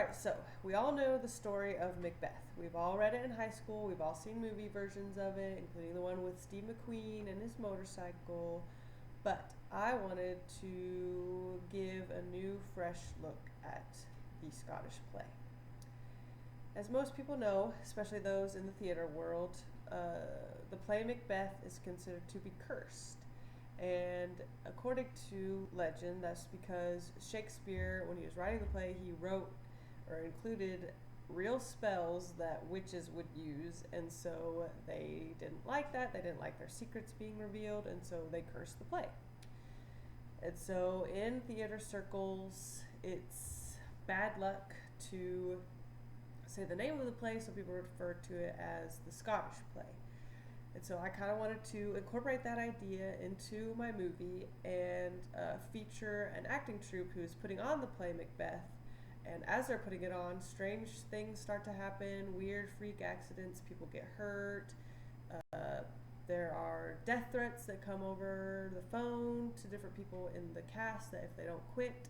right, so we all know the story of Macbeth. We've all read it in high school. We've all seen movie versions of it, including the one with Steve McQueen and his motorcycle. But I wanted to give a new, fresh look at the Scottish play. As most people know, especially those in the theater world, the play Macbeth is considered to be cursed. And according to legend, that's because Shakespeare, when he was writing the play, he wrote or included real spells that witches would use, and so they didn't like that. They didn't like their secrets being revealed, and so they cursed the play. And so in theater circles, it's bad luck to say the name of the play, so people refer to it as the Scottish play. And so I kind of wanted to incorporate that idea into my movie and feature an acting troupe who is putting on the play Macbeth. And as they're putting it on, strange things start to happen, weird freak accidents, people get hurt. There are death threats that come over the phone to different people in the cast that if they don't quit,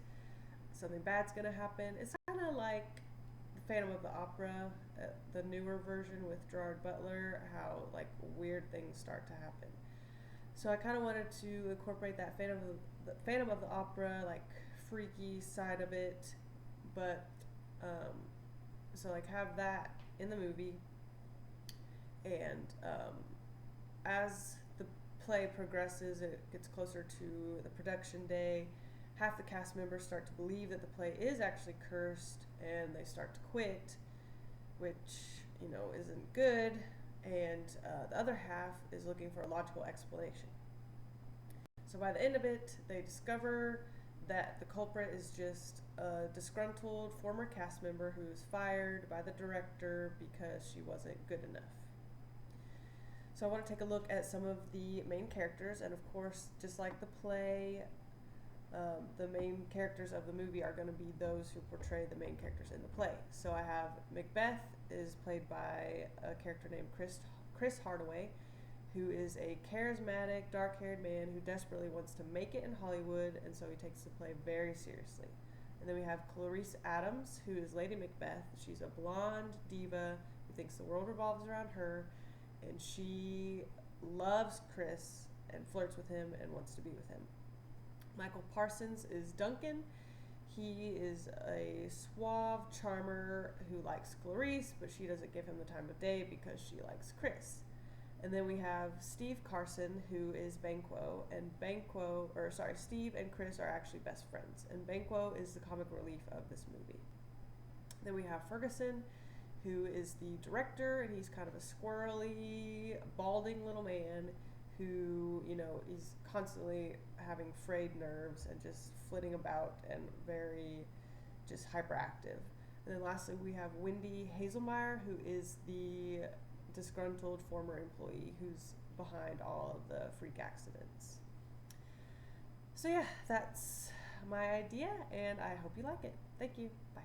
something bad's going to happen. It's kind of like Phantom of the Opera, the newer version with Gerard Butler, how like weird things start to happen. So I kind of wanted to incorporate that Phantom of the Opera like freaky side of it, but so like have that in the movie, and as the play progresses, it gets closer to the production day. Half the cast members start to believe that the play is actually cursed, and they start to quit, which isn't good. And the other half is looking for a logical explanation. So by the end of it, they discover that the culprit is just a disgruntled former cast member who was fired by the director because she wasn't good enough. So I want to take a look at some of the main characters, and of course, just like the play, the main characters of the movie are going to be those who portray the main characters in the play. So I have Macbeth is played by a character named Chris Hardaway, who is a charismatic, dark-haired man who desperately wants to make it in Hollywood, and so he takes the play very seriously. And then we have Clarice Adams, who is Lady Macbeth. She's a blonde diva who thinks the world revolves around her, and she loves Chris and flirts with him and wants to be with him. Michael Parsons is Duncan. He is a suave charmer who likes Clarice, but she doesn't give him the time of day because she likes Chris. And then we have Steve Carson, who is Banquo, and Steve and Chris are actually best friends, and Banquo is the comic relief of this movie. Then we have Ferguson, who is the director, and he's kind of a squirrely, balding little man who, he's constantly having frayed nerves and just flitting about and very just hyperactive. And then lastly, we have Wendy Hazelmeyer, who is the disgruntled former employee who's behind all of the freak accidents. So yeah, that's my idea, and I hope you like it. Thank you. Bye.